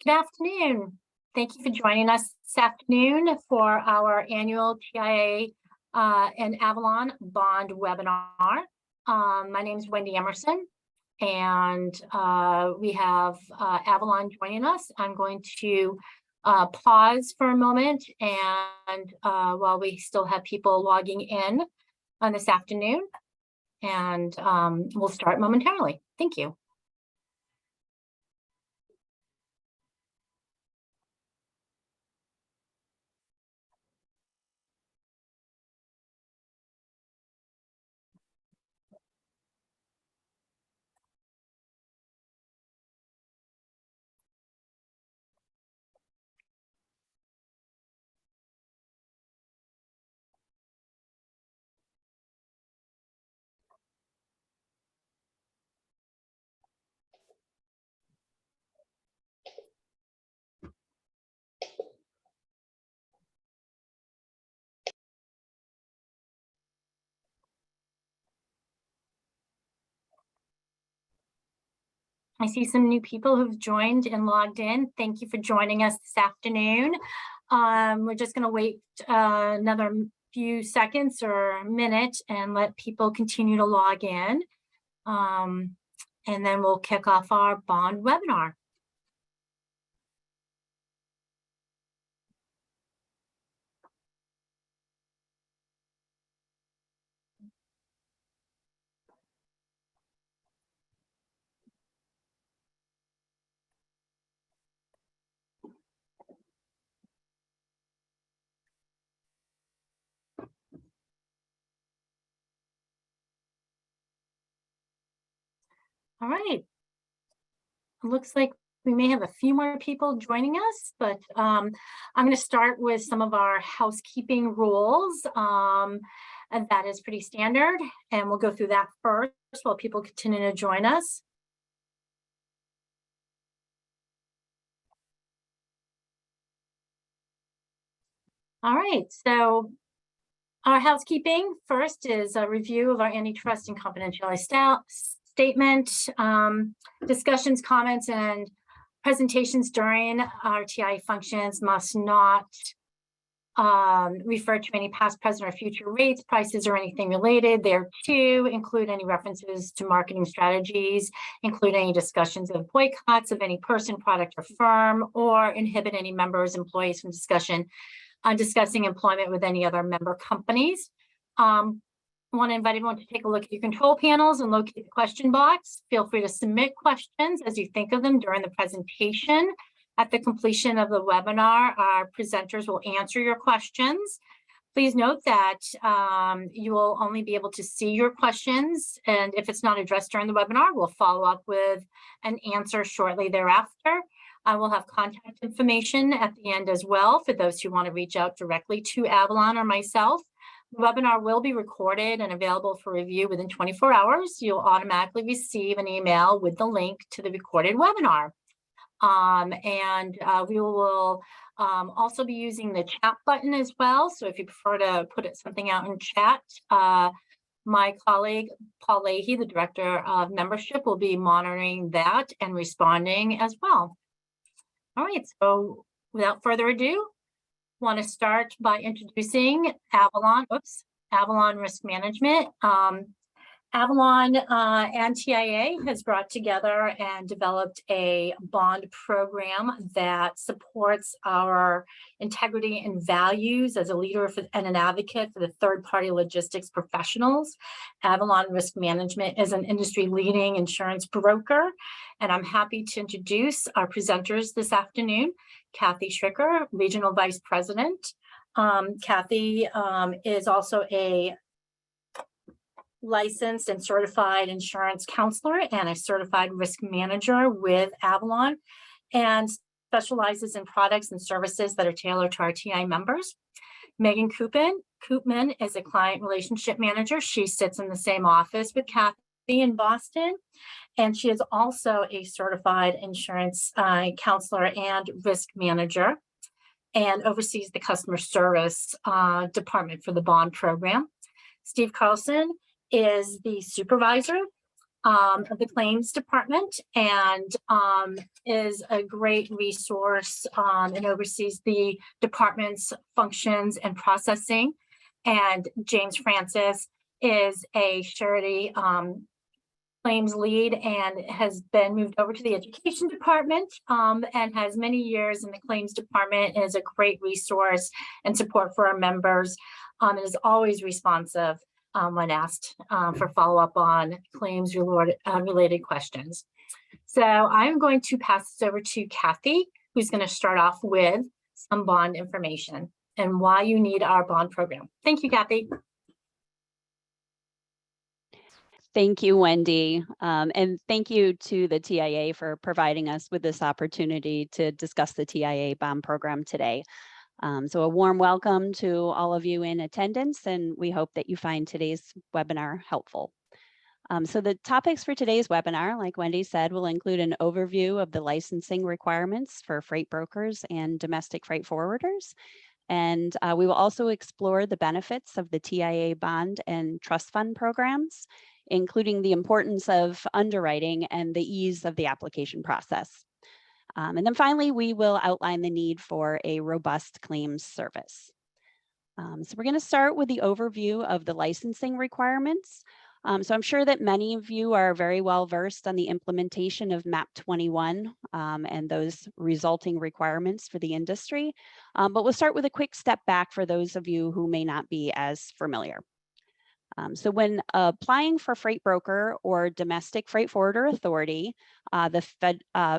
Good afternoon. Thank you for joining us this afternoon for our annual TIA and Avalon bond webinar. My name is Wendy Emerson, and we have Avalon joining us. I'm going to pause for a moment and while we still have people logging in on this afternoon, and we'll start momentarily. Thank you. I see some new people who've joined and logged in. Thank you for joining us this afternoon. We're just going to wait another few seconds or a minute and let people continue to log in. And then we'll kick off our bond webinar. All right. It looks like we may have a few more people joining us, but I'm going to start with some of our housekeeping rules. And that is pretty standard. And we'll go through that first while people continue to join us. All right, so our housekeeping first is a review of our antitrust and confidentiality statement. Discussions, comments, and presentations during our TI functions must not refer to any past, present, or future rates, prices, or anything related thereto, include any references to marketing strategies, include any discussions of boycotts of any person, product, or firm, or inhibit any members, employees from discussing employment with any other member companies. I want to invite everyone to take a look at your control panels and locate the question box. Feel free to submit questions as you think of them during the presentation. At the completion of the webinar, our presenters will answer your questions. Please note that you will only be able to see your questions, and if it's not addressed during the webinar, we'll follow up with an answer shortly thereafter. I will have contact information at the end as well for those who want to reach out directly to Avalon or myself. The webinar will be recorded and available for review within 24 hours. You'll automatically receive an email with the link to the recorded webinar. We will also be using the chat button as well. So if you prefer to put something out in chat, my colleague, Paul Leahy, the Director of Membership, will be monitoring that and responding as well. All right, so without further ado, want to start by introducing Avalon Risk Management. Avalon and TIA has brought together and developed a bond program that supports our integrity and values as a leader and an advocate for the third-party logistics professionals. Avalon Risk Management is an industry-leading insurance broker, and I'm happy to introduce our presenters this afternoon. Kathy Schricker, Regional Vice President. Kathy is also a licensed and certified insurance counselor and a certified risk manager with Avalon, and specializes in products and services that are tailored to our TI members. Megan Koopman is a client relationship manager. She sits in the same office with Kathy in Boston, and she is also a certified insurance counselor and risk manager, and oversees the customer service department for the bond program. Steve Carlson is the supervisor of the claims department, and is a great resource and oversees the department's functions and processing. And James Francis is a surety claims lead and has been moved over to the education department and has many years in the claims department and is a great resource and support for our members and is always responsive when asked for follow-up on claims related questions. So I'm going to pass this over to Kathy, who's going to start off with some bond information and why you need our bond program. Thank you, Kathy. Thank you, Wendy. And thank you to the TIA for providing us with this opportunity to discuss the TIA bond program today. So a warm welcome to all of you in attendance, and we hope that you find today's webinar helpful. So the topics for today's webinar, like Wendy said, will include an overview of the licensing requirements for freight brokers and domestic freight forwarders. And we will also explore the benefits of the TIA bond and trust fund programs, including the importance of underwriting and the ease of the application process. And then finally, we will outline the need for a robust claims service. So we're going to start with the overview of the licensing requirements. So I'm sure that many of you are very well versed on the implementation of MAP 21 and those resulting requirements for the industry. But we'll start with a quick step back for those of you who may not be as familiar. So when applying for freight broker or domestic freight forwarder authority, the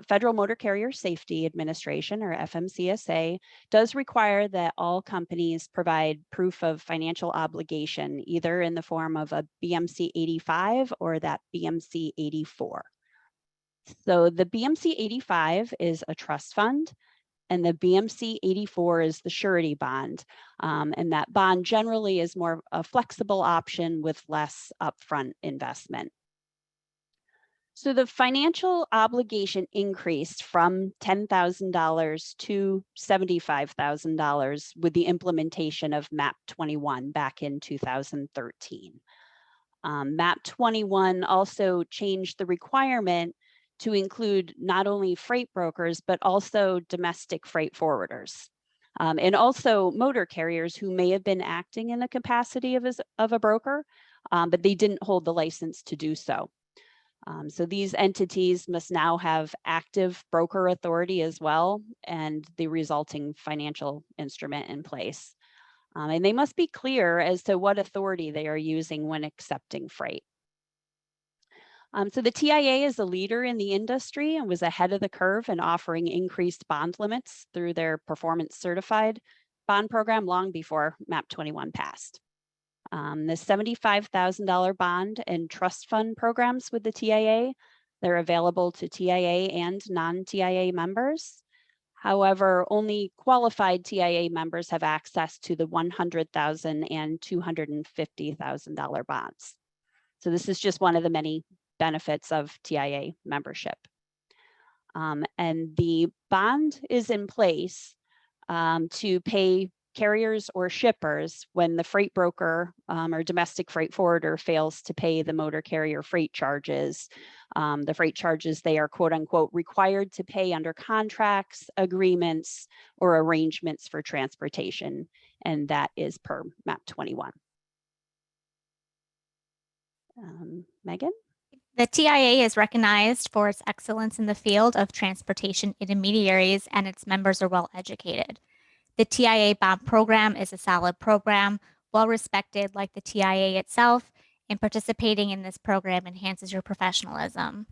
Federal Motor Carrier Safety Administration, or FMCSA, does require that all companies provide proof of financial obligation, either in the form of a BMC 85 or that BMC 84. So the BMC 85 is a trust fund, and the BMC 84 is the surety bond. And that bond generally is more a flexible option with less upfront investment. So the financial obligation increased from $10,000 to $75,000 with the implementation of MAP 21 back in 2013. MAP 21 also changed the requirement to include not only freight brokers, but also domestic freight forwarders, and also motor carriers who may have been acting in the capacity of a broker, but they didn't hold the license to do so. So these entities must now have active broker authority as well, and the resulting financial instrument in place. And they must be clear as to what authority they are using when accepting freight. So the TIA is a leader in the industry and was ahead of the curve in offering increased bond limits through their performance certified bond program long before MAP 21 passed. The $75,000 bond and trust fund programs with the TIA, they're available to TIA and non-TIA members. However, only qualified TIA members have access to the $100,000 and $250,000 bonds. So this is just one of the many benefits of TIA membership. And the bond is in place to pay carriers or shippers when the freight broker or domestic freight forwarder fails to pay the motor carrier freight charges. The freight charges they are quote unquote required to pay under contracts, agreements, or arrangements for transportation. And that is per MAP 21. Megan? The TIA is recognized for its excellence in the field of transportation intermediaries, and its members are well educated. The TIA bond program is a solid program, well respected like the TIA itself, and participating in this program enhances your professionalism.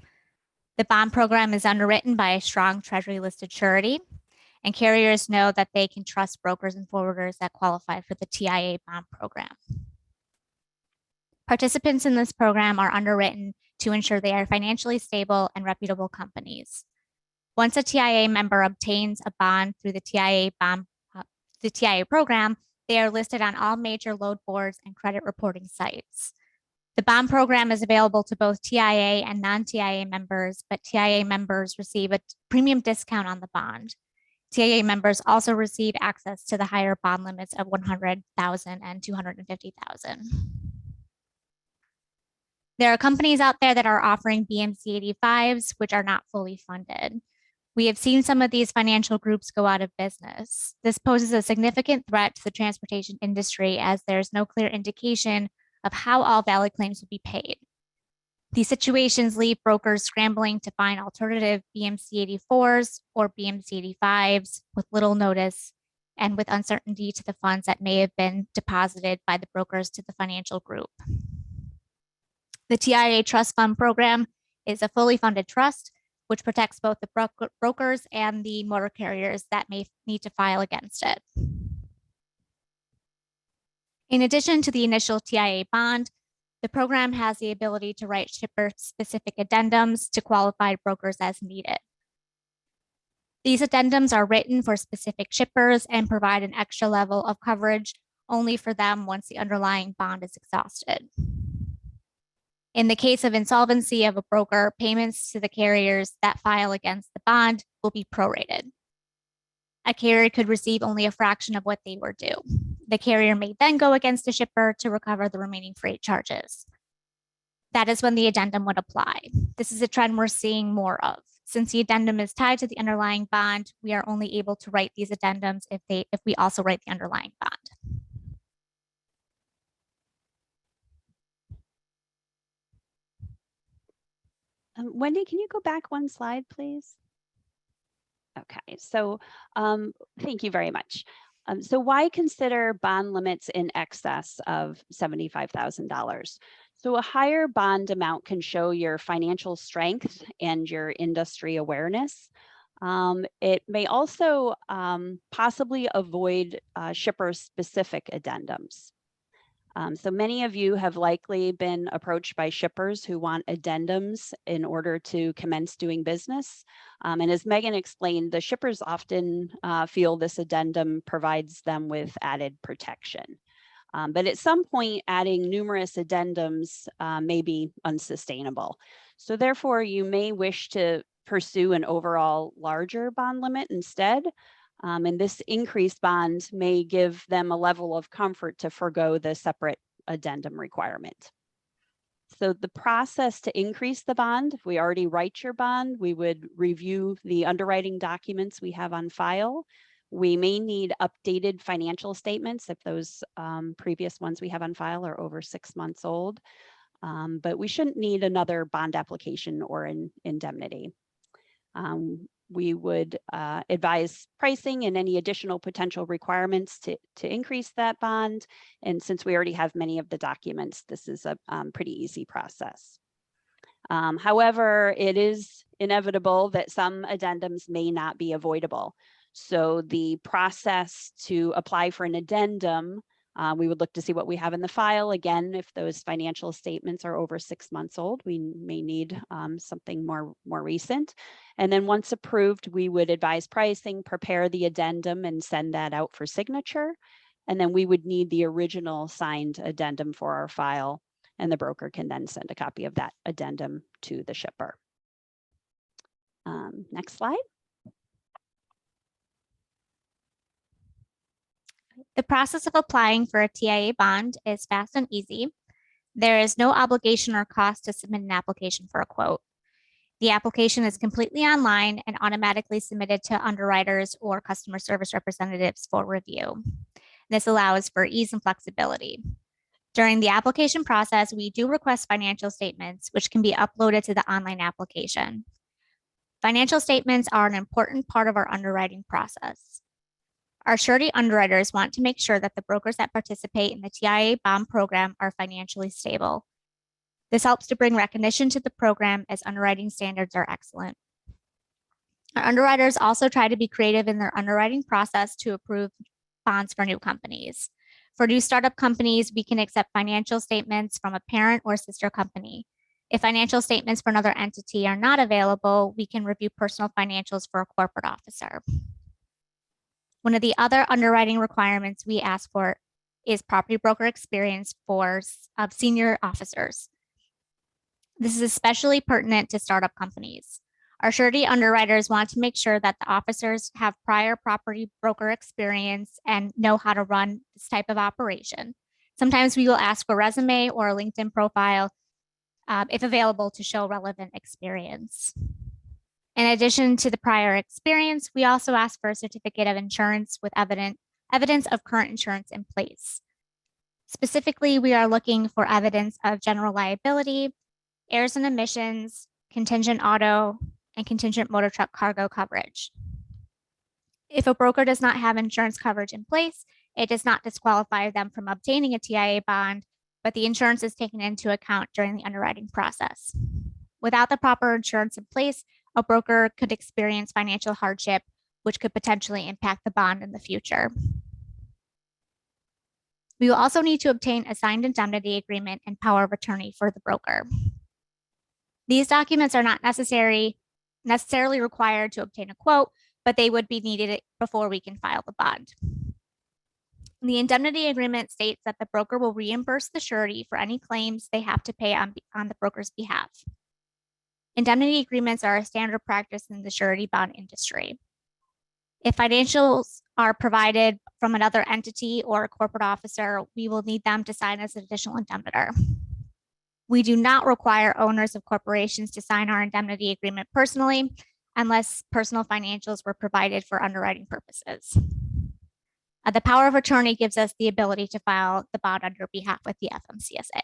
The bond program is underwritten by a strong Treasury listed surety, and carriers know that they can trust brokers and forwarders that qualify for the TIA bond program. Participants in this program are underwritten to ensure they are financially stable and reputable companies. Once a TIA member obtains a bond through the TIA program, they are listed on all major load boards and credit reporting sites. The bond program is available to both TIA and non-TIA members, but TIA members receive a premium discount on the bond. TIA members also receive access to the higher bond limits of $100,000 and $250,000. There are companies out there that are offering BMC 85s, which are not fully funded. We have seen some of these financial groups go out of business. This poses a significant threat to the transportation industry as there's no clear indication of how all valid claims will be paid. These situations leave brokers scrambling to find alternative BMC 84s or BMC 85s with little notice and with uncertainty to the funds that may have been deposited by the brokers to the financial group. The TIA Trust Fund Program is a fully funded trust which protects both the brokers and the motor carriers that may need to file against it. In addition to the initial TIA bond, the program has the ability to write shipper-specific addendums to qualified brokers as needed. These addendums are written for specific shippers and provide an extra level of coverage only for them once the underlying bond is exhausted. In the case of insolvency of a broker, payments to the carriers that file against the bond will be prorated. A carrier could receive only a fraction of what they were due. The carrier may then go against the shipper to recover the remaining freight charges. That is when the addendum would apply. This is a trend we're seeing more of. Since the addendum is tied to the underlying bond, we are only able to write these addendums if we also write the underlying bond. Wendy, can you go back one slide, please? Okay, so thank you very much. So why consider bond limits in excess of $75,000? So a higher bond amount can show your financial strength and your industry awareness. It may also possibly avoid shipper-specific addendums. So many of you have likely been approached by shippers who want addendums in order to commence doing business. And as Megan explained, the shippers often feel this addendum provides them with added protection. But at some point, adding numerous addendums may be unsustainable. So therefore, you may wish to pursue an overall larger bond limit instead. And this increased bond may give them a level of comfort to forego the separate addendum requirement. So the process to increase the bond, if we already write your bond, we would review the underwriting documents we have on file. We may need updated financial statements if those previous ones we have on file are over 6 months old. But we shouldn't need another bond application or an indemnity. We would advise pricing and any additional potential requirements to increase that bond. And since we already have many of the documents, this is a pretty easy process. However, it is inevitable that some addendums may not be avoidable. So the process to apply for an addendum, we would look to see what we have in the file. Again, if those financial statements are over 6 months old, we may need something more recent. And then once approved, we would advise pricing, prepare the addendum and send that out for signature. And then we would need the original signed addendum for our file, and the broker can then send a copy of that addendum to the shipper. Next slide. The process of applying for a TIA bond is fast and easy. There is no obligation or cost to submit an application for a quote. The application is completely online and automatically submitted to underwriters or customer service representatives for review. This allows for ease and flexibility. During the application process, we do request financial statements, which can be uploaded to the online application. Financial statements are an important part of our underwriting process. Our surety underwriters want to make sure that the brokers that participate in the TIA bond program are financially stable. This helps to bring recognition to the program as underwriting standards are excellent. Our underwriters also try to be creative in their underwriting process to approve bonds for new companies. For new startup companies, we can accept financial statements from a parent or sister company. If financial statements for another entity are not available, we can review personal financials for a corporate officer. One of the other underwriting requirements we ask for is property broker experience for senior officers. This is especially pertinent to startup companies. Our surety underwriters want to make sure that the officers have prior property broker experience and know how to run this type of operation. Sometimes we will ask for a resume or a LinkedIn profile if available, to show relevant experience. In addition to the prior experience, we also ask for a certificate of insurance with evidence of current insurance in place. Specifically, we are looking for evidence of general liability, errors and emissions, contingent auto, and contingent motor truck cargo coverage. If a broker does not have insurance coverage in place, it does not disqualify them from obtaining a TIA bond, but the insurance is taken into account during the underwriting process. Without the proper insurance in place, a broker could experience financial hardship, which could potentially impact the bond in the future. We will also need to obtain a signed indemnity agreement and power of attorney for the broker. These documents are not necessarily required to obtain a quote, but they would be needed before we can file the bond. The indemnity agreement states that the broker will reimburse the surety for any claims they have to pay on the broker's behalf. Indemnity agreements are a standard practice in the surety bond industry. If financials are provided from another entity or a corporate officer, we will need them to sign as an additional indemnitor. We do not require owners of corporations to sign our indemnity agreement personally unless personal financials were provided for underwriting purposes. The power of attorney gives us the ability to file the bond on your behalf with the FMCSA.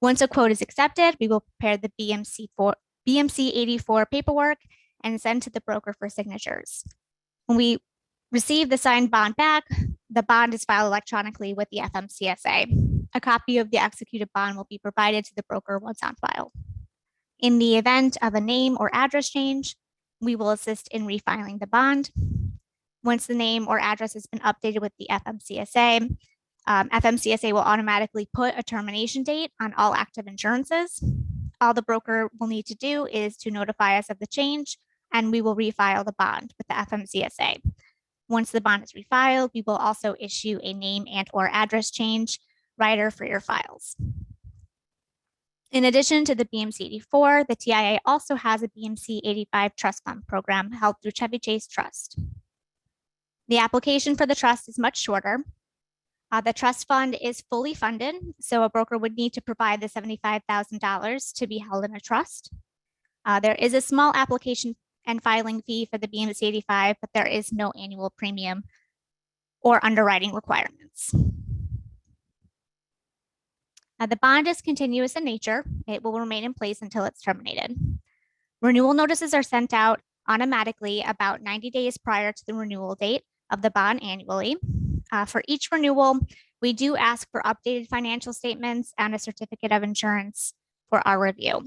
Once a quote is accepted, we will prepare the BMC 84 paperwork and send to the broker for signatures. When we receive the signed bond back, the bond is filed electronically with the FMCSA. A copy of the executed bond will be provided to the broker once on file. In the event of a name or address change, we will assist in refiling the bond. Once the name or address has been updated with the FMCSA, FMCSA will automatically put a termination date on all active insurances. All the broker will need to do is to notify us of the change, and we will refile the bond with the FMCSA. Once the bond is refiled, we will also issue a name and/or address change rider for your files. In addition to the BMC 84, the TIA also has a BMC 85 trust fund program held through Chevy Chase Trust. The application for the trust is much shorter. The trust fund is fully funded, so a broker would need to provide the $75,000 to be held in a trust. There is a small application and filing fee for the BMC 85, but there is no annual premium or underwriting requirements. The bond is continuous in nature. It will remain in place until it's terminated. Renewal notices are sent out automatically about 90 days prior to the renewal date of the bond annually. For each renewal, we do ask for updated financial statements and a certificate of insurance for our review.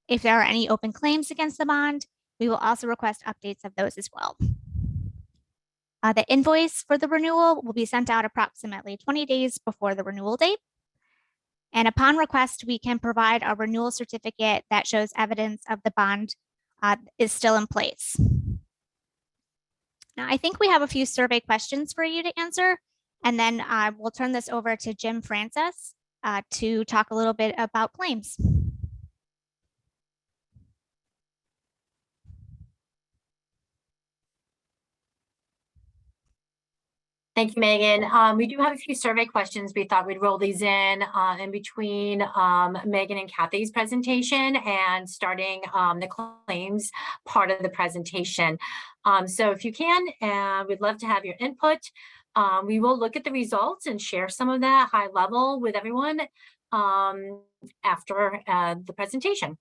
If there are any open claims against the bond, we will also request updates of those as well. The invoice for the renewal will be sent out approximately 20 days before the renewal date. And upon request, we can provide a renewal certificate that shows evidence of the bond is still in place. Now, I think we have a few survey questions for you to answer, and then we'll turn this over to Jim Francis to talk a little bit about claims. Thank you, Megan. We do have a few survey questions. We thought we'd roll these in between Megan and Kathy's presentation and starting the claims part of the presentation. So if you can, we'd love to have your input. We will look at the results and share some of that high level with everyone after the presentation.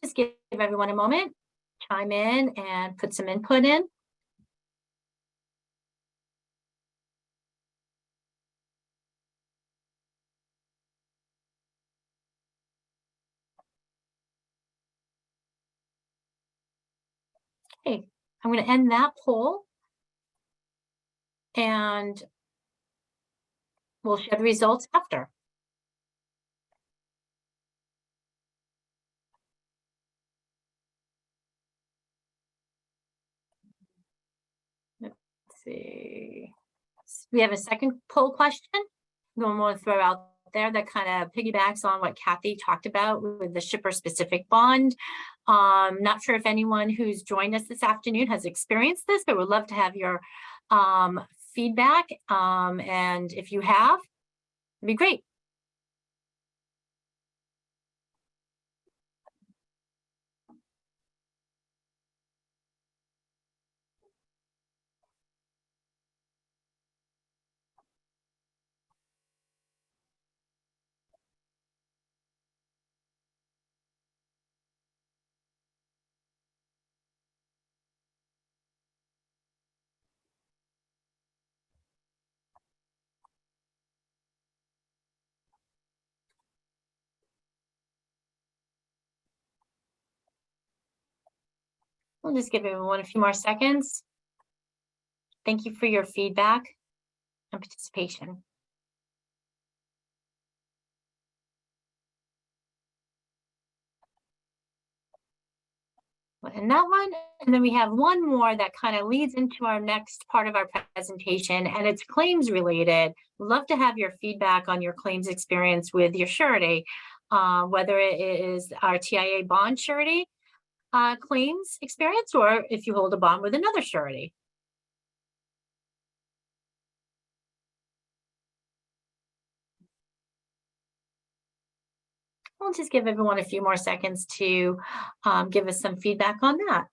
Just give everyone a moment, chime in and put some input in. Okay, I'm going to end that poll and we'll share the results after. Let's see. We have a second poll question. want to throw out there that kind of piggybacks on what Kathy talked about with the shipper specific bond. Not sure if anyone who's joined us this afternoon has experienced this, but would love to have your feedback. And if you have, it'd be great. We'll just give everyone a few more seconds. Thank you for your feedback and participation. And that one, and then we have one more that kind of leads into our next part of our presentation, and it's claims related. We'd love to have your feedback on your claims experience with your surety, whether it is our TIA bond surety claims experience, or if you hold a bond with another surety. We'll just give everyone a few more seconds to give us some feedback on that.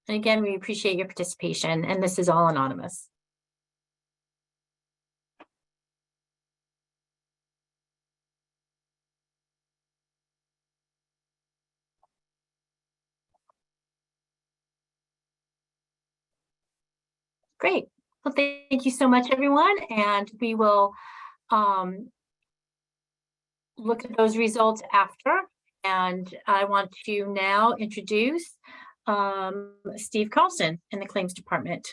And again, we appreciate your participation, and this is all anonymous. Great. Well, thank you so much, everyone, and we will look at those results after. And I want to now introduce Steve Carlson in the claims department.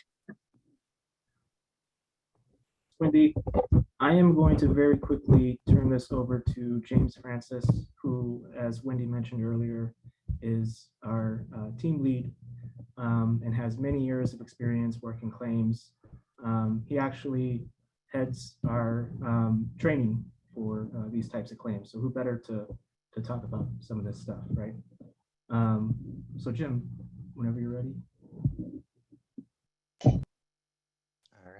Wendy, I am going to very quickly turn this over to James Francis, who, as Wendy mentioned earlier, is our team lead and has many years of experience working claims. He actually heads our training for these types of claims. So who better to talk about some of this stuff, right? So Jim, whenever you're ready. All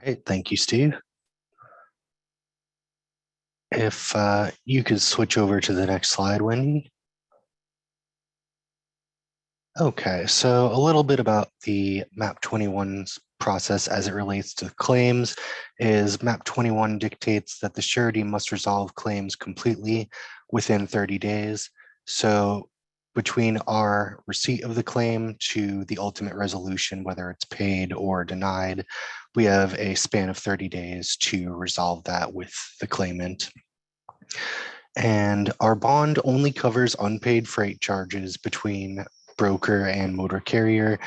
right, thank you, Steve. If you could switch over to the next slide, Wendy. Okay, so a little bit about the MAP 21's process as it relates to claims is MAP 21 dictates that the surety must resolve claims completely within 30 days. So between our receipt of the claim to the ultimate resolution, whether it's paid or denied, we have a span of 30 days to resolve that with the claimant. And our bond only covers unpaid freight charges between broker and motor carrier.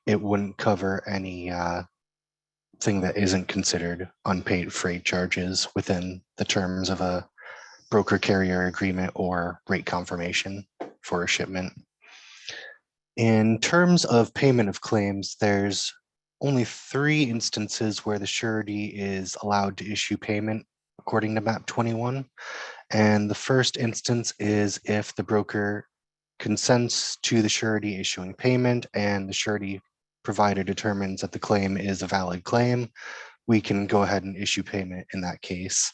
It wouldn't cover any thing that isn't considered unpaid freight charges within the terms of a broker carrier agreement or rate confirmation for a shipment. In terms of payment of claims, there's only 3 instances where the surety is allowed to issue payment according to MAP 21. And the first instance is if the broker consents to the surety issuing payment and the surety provider determines that the claim is a valid claim, we can go ahead and issue payment in that case.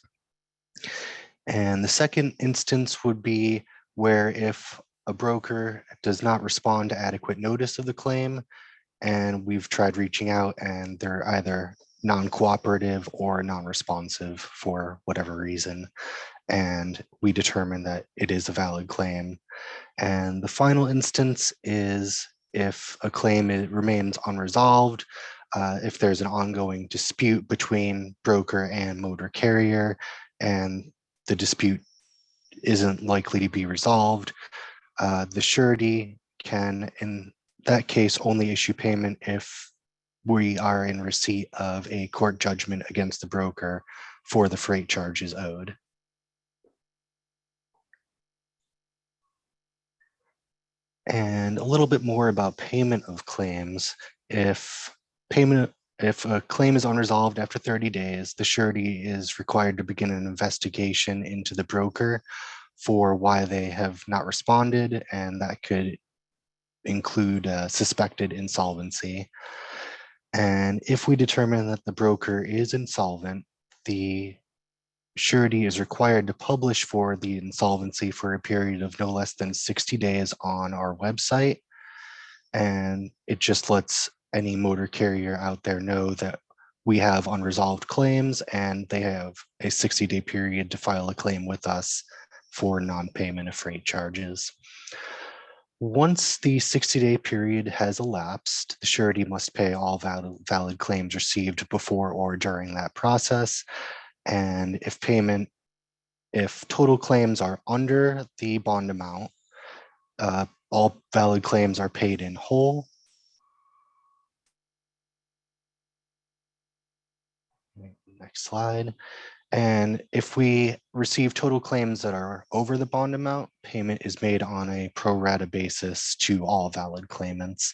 And the second instance would be where if a broker does not respond to adequate notice of the claim, and we've tried reaching out and they're either non-cooperative or non-responsive for whatever reason, and we determine that it is a valid claim. And the final instance is if a claim remains unresolved, if there's an ongoing dispute between broker and motor carrier, and the dispute isn't likely to be resolved, the surety can, in that case, only issue payment if we are in receipt of a court judgment against the broker for the freight charges owed. And a little bit more about payment of claims. If payment if a claim is unresolved after 30 days, the surety is required to begin an investigation into the broker for why they have not responded, and that could include suspected insolvency. And if we determine that the broker is insolvent, the surety is required to publish for the insolvency for a period of no less than 60 days on our website. And it just lets any motor carrier out there know that we have unresolved claims and they have a 60-day period to file a claim with us for non-payment of freight charges. Once the 60-day period has elapsed, the surety must pay all valid claims received before or during that process. And if total claims are under the bond amount, all valid claims are paid in whole. Next slide. And if we receive total claims that are over the bond amount, payment is made on a pro rata basis to all valid claimants.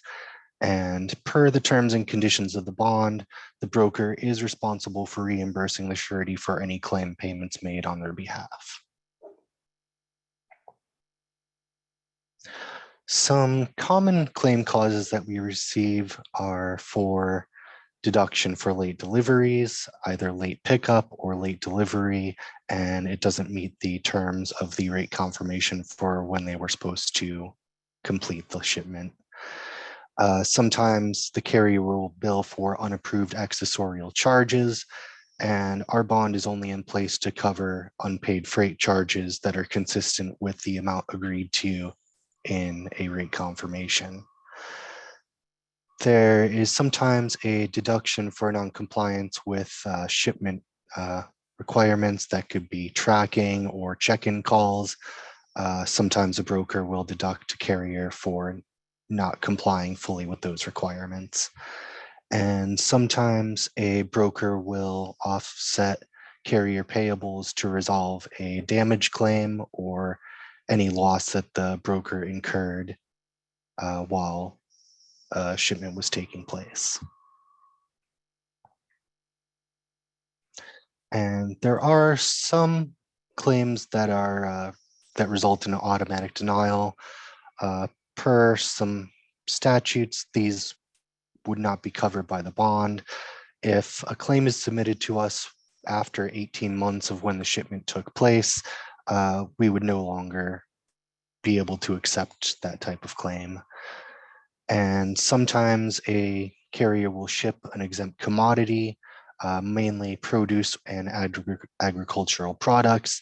And per the terms and conditions of the bond, the broker is responsible for reimbursing the surety for any claim payments made on their behalf. Some common claim causes that we receive are for deduction for late deliveries, either late pickup or late delivery, and it doesn't meet the terms of the rate confirmation for when they were supposed to complete the shipment. Sometimes the carrier will bill for unapproved accessorial charges, and our bond is only in place to cover unpaid freight charges that are consistent with the amount agreed to in a rate confirmation. There is sometimes a deduction for non-compliance with shipment requirements that could be tracking or check-in calls. Sometimes a broker will deduct a carrier for not complying fully with those requirements. And sometimes a broker will offset carrier payables to resolve a damage claim or any loss that the broker incurred while shipment was taking place. And there are some claims that are that result in an automatic denial. Per some statutes, these would not be covered by the bond. If a claim is submitted to us after 18 months of when the shipment took place, we would no longer be able to accept that type of claim. And sometimes a carrier will ship an exempt commodity, mainly produce and agricultural products.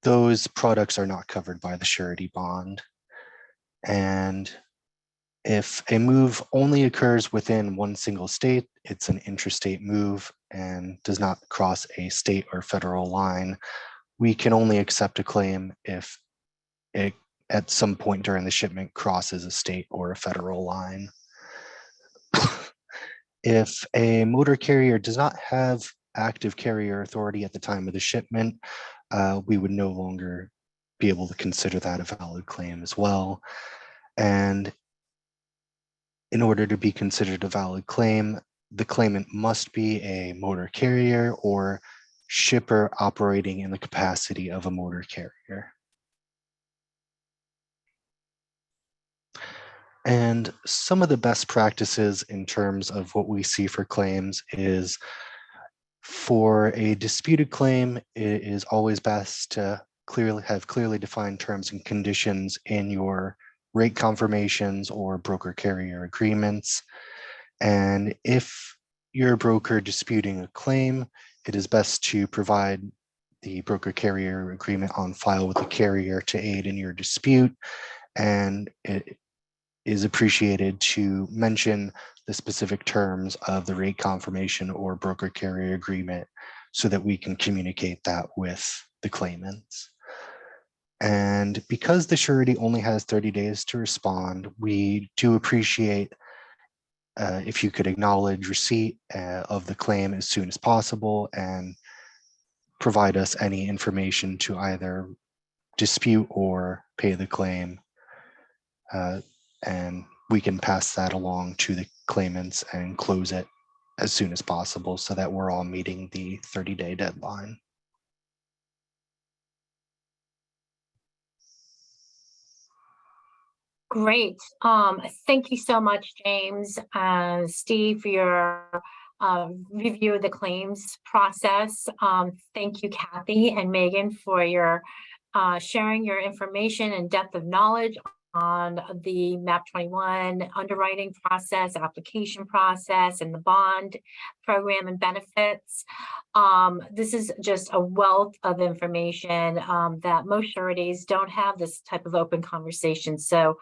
Those products are not covered by the surety bond. And if a move only occurs within one single state, it's an interstate move and does not cross a state or federal line. We can only accept a claim if it at some point during the shipment crosses a state or a federal line. If a motor carrier does not have active carrier authority at the time of the shipment, we would no longer be able to consider that a valid claim as well. And in order to be considered a valid claim, the claimant must be a motor carrier or shipper operating in the capacity of a motor carrier. And some of the best practices in terms of what we see for claims is for a disputed claim, it is always best to clearly defined terms and conditions in your rate confirmations or broker carrier agreements. And if you're a broker disputing a claim, it is best to provide the broker carrier agreement on file with the carrier to aid in your dispute. And it is appreciated to mention the specific terms of the rate confirmation or broker carrier agreement so that we can communicate that with the claimants. And because the surety only has 30 days to respond, we do appreciate if you could acknowledge receipt of the claim as soon as possible and provide us any information to either dispute or pay the claim. And we can pass that along to the claimants and close it as soon as possible so that we're all meeting the 30-day deadline. Great. Thank you so much, James, Steve, for your review of the claims process. Thank you, Kathy and Megan, for your sharing your information and depth of knowledge on the MAP 21 underwriting process, application process, and the bond program and benefits. This is just a wealth of information that most sureties don't have this type of open conversation. So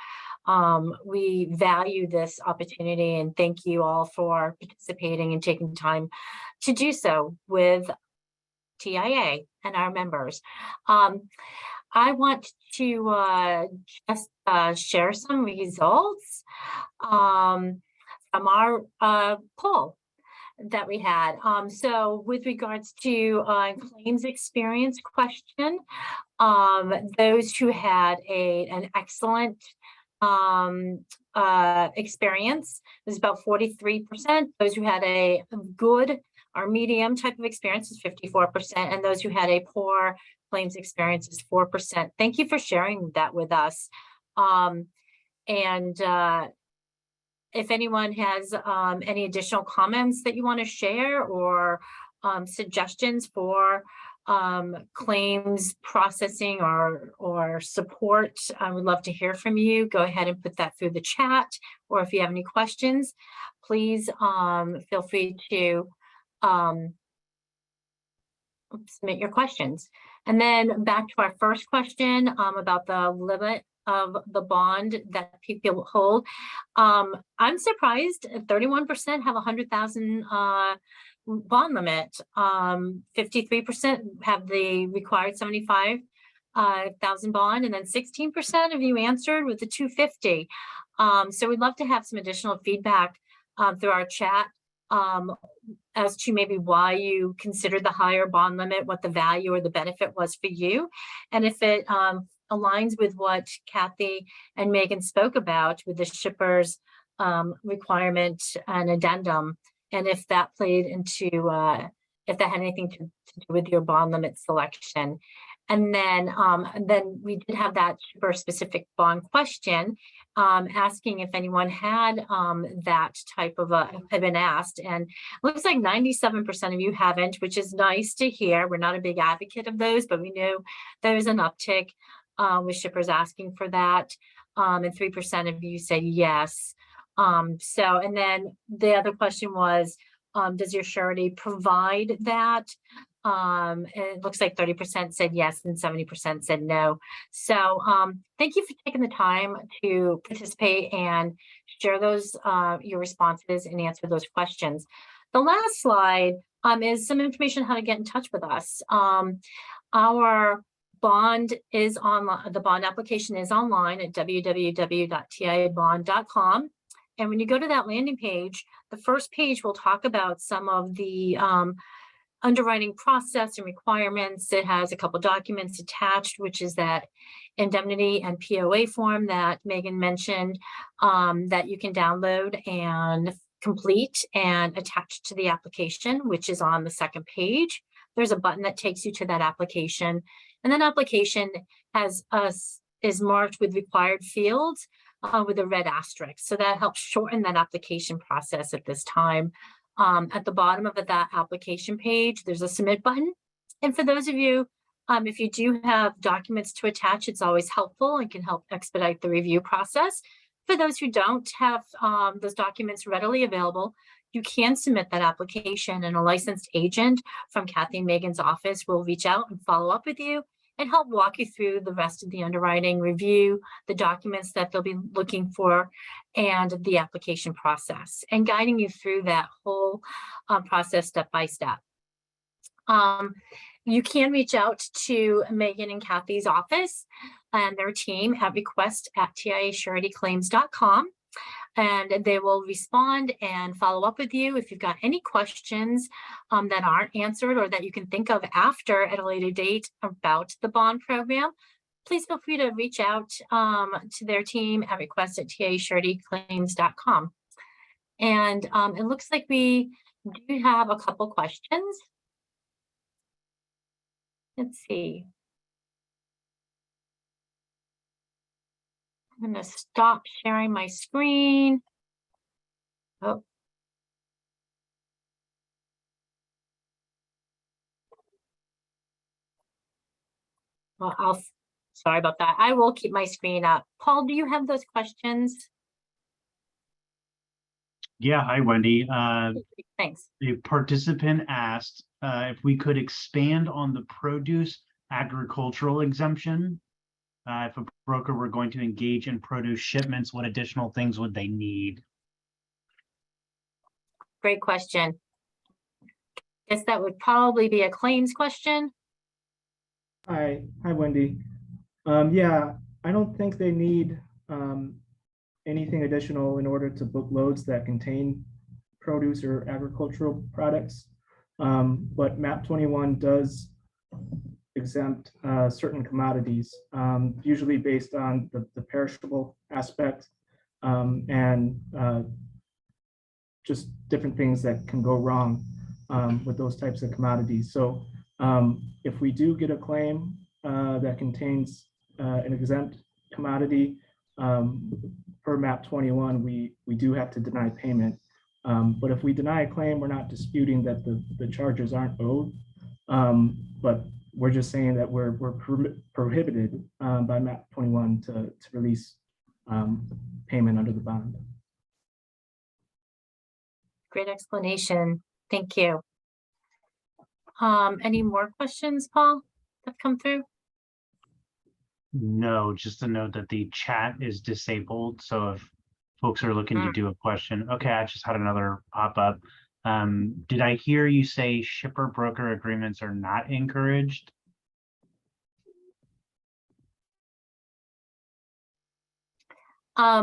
we value this opportunity, and thank you all for participating and taking time to do so with TIA and our members. I want to just share some results from our poll that we had. So with regards to claims experience question, those who had an excellent experience was about 43%. Those who had a good or medium type of experience is 54%, and those who had a poor claims experience is 4%. Thank you for sharing that with us. If anyone has any additional comments that you want to share or suggestions for claims processing or support, I would love to hear from you. Go ahead and put that through the chat, or if you have any questions, please feel free to submit your questions. And then back to our first question about the limit of the bond that people hold. I'm surprised 31% have 100,000 bond limit. 53% have the required 75,000 bond, and then 16% of you answered with the 250. So we'd love to have some additional feedback through our chat as to maybe why you considered the higher bond limit, what the value or the benefit was for you, and if it aligns with what Kathy and Megan spoke about with the shipper's requirement and addendum, and if that played into, if that had anything to do with your bond limit selection. And then we did have that shipper specific bond question asking if anyone had that type of had been asked, and it looks like 97% of you haven't, which is nice to hear. We're not a big advocate of those, but we knew there's an uptick with shippers asking for that, and 3% of you said yes. And then the other question was, does your surety provide that? And it looks like 30% said yes and 70% said no. So thank you for taking the time to participate and share those your responses and answer those questions. The last slide is some information on how to get in touch with us. Our bond is online. The bond application is online at www.tiabond.com. And when you go to that landing page, the first page will talk about some of the underwriting process and requirements. It has a couple documents attached, which is that indemnity and POA form that Megan mentioned that you can download and complete and attach to the application, which is on the second page. There's a button that takes you to that application, and that application is marked with required fields with a red asterisk. So that helps shorten that application process at this time. At the bottom of that application page, there's a submit button. And for those of you, if you do have documents to attach, it's always helpful and can help expedite the review process. For those who don't have those documents readily available, you can submit that application, and a licensed agent from Kathy and Megan's office will reach out and follow up with you and help walk you through the rest of the underwriting review, the documents that they'll be looking for, and the application process, and guiding you through that whole process step by step. You can reach out to Megan and Kathy's office and their team at request@tiasuretyclaims.com. And they will respond and follow up with you. If you've got any questions that aren't answered or that you can think of after at a later date about the bond program, please feel free to reach out to their team at request@tiasuretyclaims.com. And it looks like we do have a couple questions. Let's see. I'm going to stop sharing my screen. Oh. Well, sorry about that. I will keep my screen up. Paul, do you have those questions? Yeah, hi, Wendy. Thanks. The participant asked if we could expand on the produce agricultural exemption. If a broker were going to engage in produce shipments, what additional things would they need? Great question. Guess that would probably be a claims question. Hi, Wendy. Yeah, I don't think they need anything additional in order to book loads that contain produce or agricultural products. But MAP 21 does exempt certain commodities, usually based on the perishable aspect and just different things that can go wrong with those types of commodities. So if we do get a claim that contains an exempt commodity per MAP 21, we do have to deny payment. But if we deny a claim, we're not disputing that the charges aren't owed, but we're just saying that we're prohibited by MAP 21 to release payment under the bond. Great explanation. Thank you. Any more questions, Paul, that come through? No, just a note that the chat is disabled. So if folks are looking to do a question, okay, I just had another pop up. Did I hear you say shipper broker agreements are not encouraged? I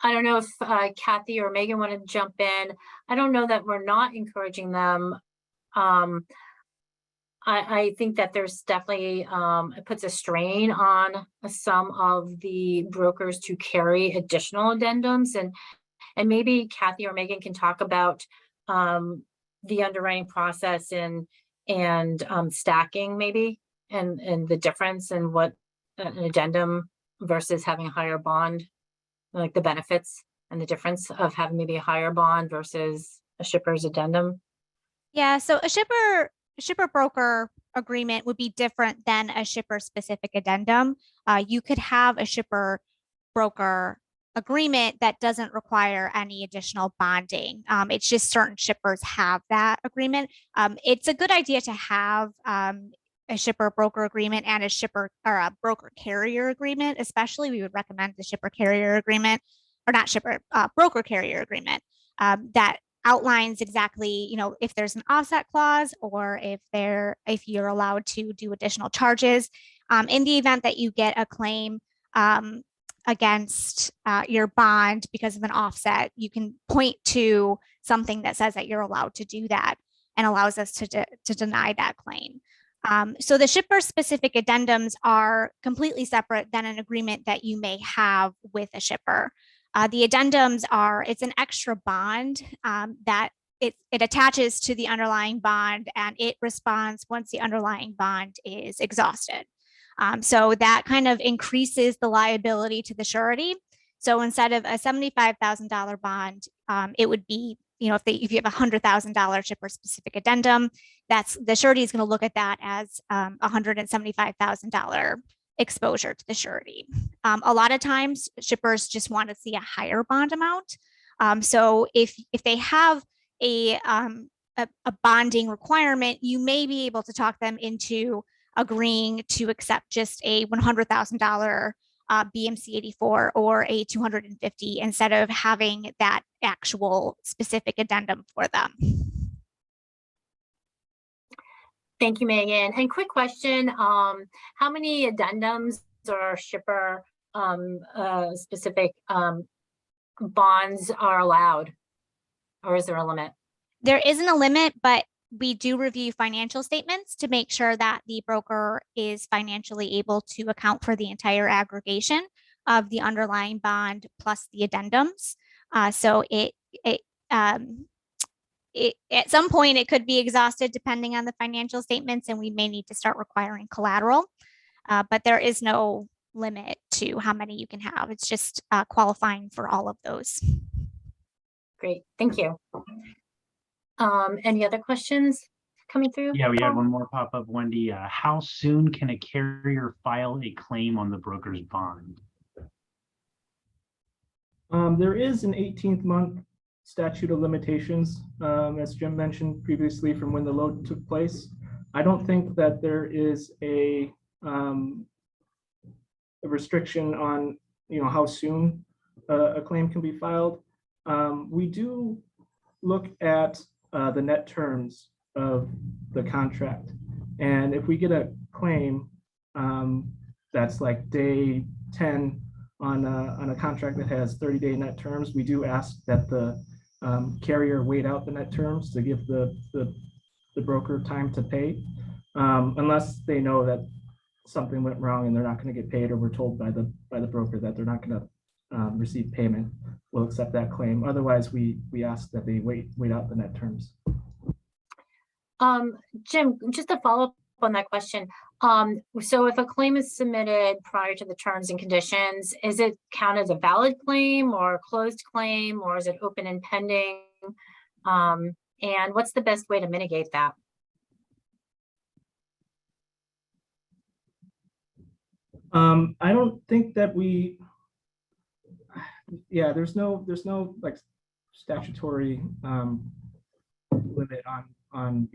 don't know if Kathy or Megan want to jump in. I don't know that we're not encouraging them. I think that there's definitely, it puts a strain on some of the brokers to carry additional addendums, and maybe Kathy or Megan can talk about the underwriting process and stacking maybe, and the difference in what an addendum versus having a higher bond, like the benefits and the difference of having maybe a higher bond versus a shipper's addendum. Yeah, so a shipper broker agreement would be different than a shipper specific addendum. You could have a shipper broker agreement that doesn't require any additional bonding. It's just certain shippers have that agreement. It's a good idea to have a shipper broker agreement and a shipper or a broker carrier agreement. Especially, we would recommend the shipper carrier agreement, or not shipper, broker carrier agreement that outlines exactly, you know, if there's an offset clause or if you're allowed to do additional charges. In the event that you get a claim against your bond because of an offset, you can point to something that says that you're allowed to do that and allows us to deny that claim. So the shipper specific addendums are completely separate than an agreement that you may have with a shipper. The addendums it's an extra bond that it attaches to the underlying bond, and it responds once the underlying bond is exhausted. So that kind of increases the liability to the surety. So instead of a $75,000 bond, it would be, you know, if you have a $100,000 shipper specific addendum, the surety is going to look at that as $175,000 exposure to the surety. A lot of times shippers just want to see a higher bond amount. So if they have a bonding requirement, you may be able to talk them into agreeing to accept just a $100,000 BMC 84 or a 250 instead of having that actual specific addendum for them. Thank you, Megan. And quick question, how many addendums or shipper specific bonds are allowed? Or is there a limit? There isn't a limit, but we do review financial statements to make sure that the broker is financially able to account for the entire aggregation of the underlying bond plus the addendums. So at some point it could be exhausted depending on the financial statements, and we may need to start requiring collateral. But there is no limit to how many you can have. It's just qualifying for all of those. Great, thank you. Any other questions coming through? Yeah, we had Paul? one more pop up, Wendy. How soon can a carrier file a claim on the broker's bond? There is an 18th month statute of limitations, as Jim mentioned previously, from when the load took place. I don't think that there is a restriction on how soon a claim can be filed. We do look at the net terms of the contract, and if we get a claim that's like day 10 on a contract that has 30-day net terms, we do ask that the carrier wait out the net terms to give the broker time to pay, unless they know that something went wrong and they're not going to get paid, or we're told by the broker that they're not going to receive payment. We'll accept that claim. Otherwise, we ask that they wait out the net terms. Jim, just to follow up on that question. So if a claim is submitted prior to the terms and conditions, is it counted as a valid claim or a closed claim, or is it open and pending? And what's the best way to mitigate that? I don't think that there's no like statutory limit on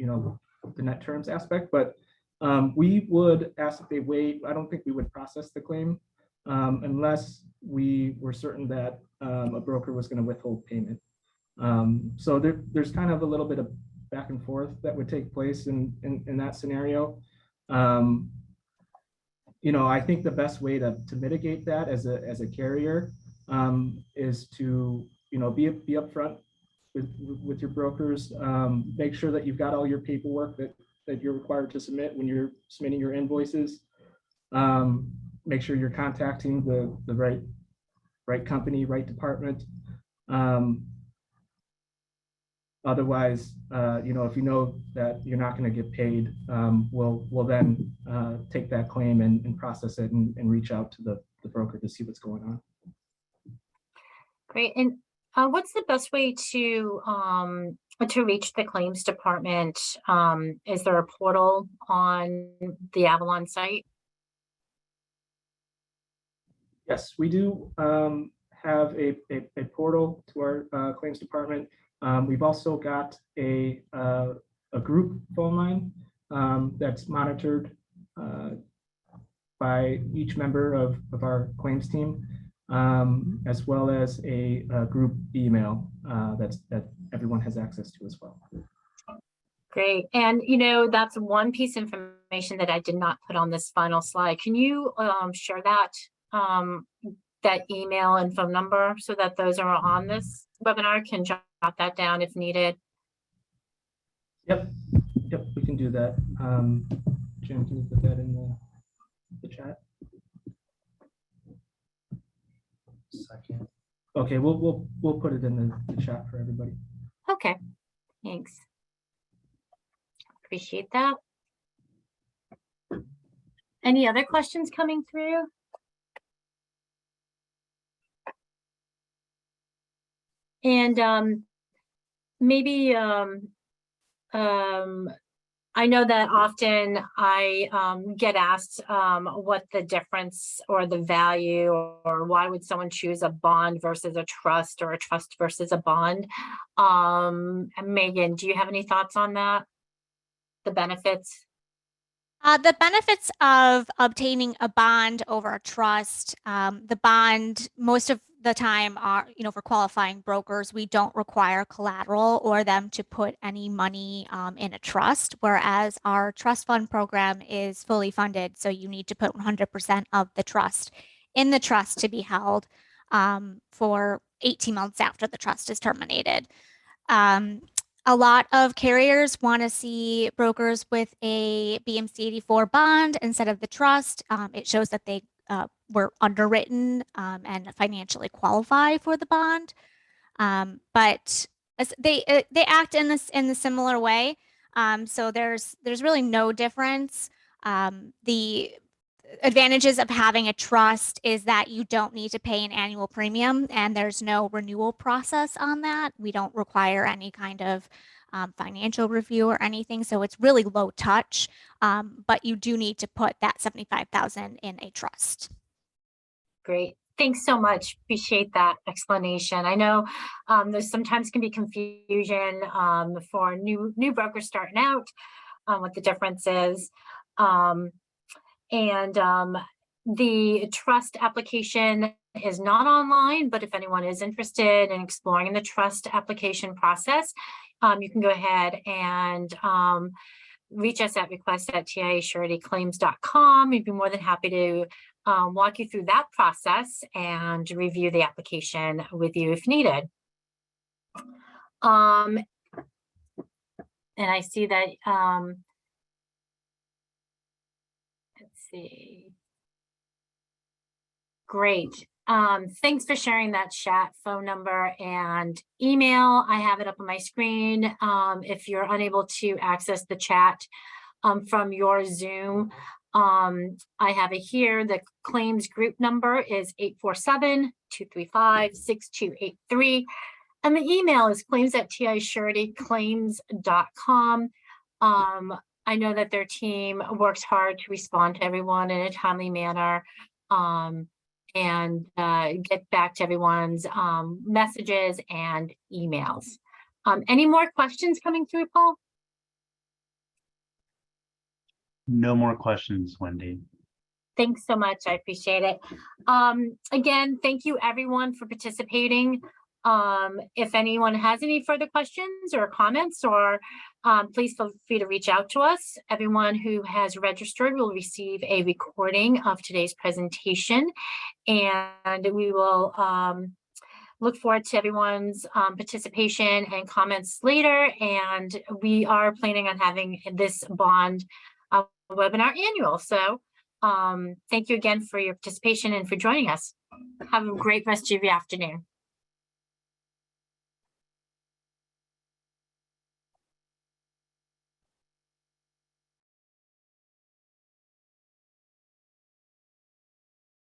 the net terms aspect, but we would ask that they wait. I don't think we would process the claim unless we were certain that a broker was going to withhold payment. So there's kind of a little bit of back and forth that would take place in that scenario. I think the best way to mitigate that as a carrier is to be upfront with your brokers. Make sure that you've got all your paperwork that you're required to submit when you're submitting your invoices. Make sure you're contacting the right company, right department. Otherwise, if you know that you're not going to get paid, we'll then take that claim and process it and reach out to the broker to see what's going on. Great. And what's the best way to reach the claims department? Is there a portal on the Avalon site? Yes, we do have a portal to our claims department. We've also got a group phone line that's monitored by each member of our claims team, as well as a group email that everyone has access to as well. Great. And that's one piece of information that I did not put on this final slide. Can you share that email and phone number so that those are on this webinar can jot that down if needed? Yep, we can do that. Jim, can you put that in the chat? Second. Okay, we'll put it in the chat for everybody. Okay, thanks. Appreciate that. Any other questions coming through? And maybe I know that often I get asked what the difference or the value, or why would someone choose a bond versus a trust, or a trust versus a bond. Megan, do you have any thoughts on that? The benefits? The benefits of obtaining a bond over a trust, the bond most of the time are, for qualifying brokers, we don't require collateral or them to put any money in a trust, whereas our trust fund program is fully funded. So you need to put 100% of the trust in the trust to be held for 18 months after the trust is terminated. A lot of carriers want to see brokers with a BMC 84 bond instead of the trust. It shows that they were underwritten and financially qualify for the bond. But They act in the similar way. So there's really no difference. The advantages of having a trust is that you don't need to pay an annual premium and there's no renewal process on that. We don't require any kind of financial review or anything. So it's really low touch, but you do need to put that $75,000 in a trust. Great. Thanks so much. Appreciate that explanation. I know there's sometimes can be confusion for new brokers starting out what the difference is. The trust application is not online, but if anyone is interested in exploring the trust application process, you can go ahead and reach us at request@tiasuretyclaims.com. We'd be more than happy to walk you through that process and review the application with you if needed. And I see that, let's see. Great. Thanks for sharing that chat phone number and email. I have it up on my screen. If you're unable to access the chat from your Zoom, I have it here. The claims group number is 847-235-6283. And the email is claims@tiasuretyclaims.com. I know that their team works hard to respond to everyone in a timely manner and get back to everyone's messages and emails. Any more questions coming through, Paul? No more questions, Wendy. Thanks so much. I appreciate it. Again, thank you everyone for participating. If anyone has any further questions or comments, or please feel free to reach out to us. Everyone who has registered will receive a recording of today's presentation, and we will look forward to everyone's participation and comments later. And we are planning on having this bond webinar annual. So thank you again for your participation and for joining us. Have a great rest of your afternoon.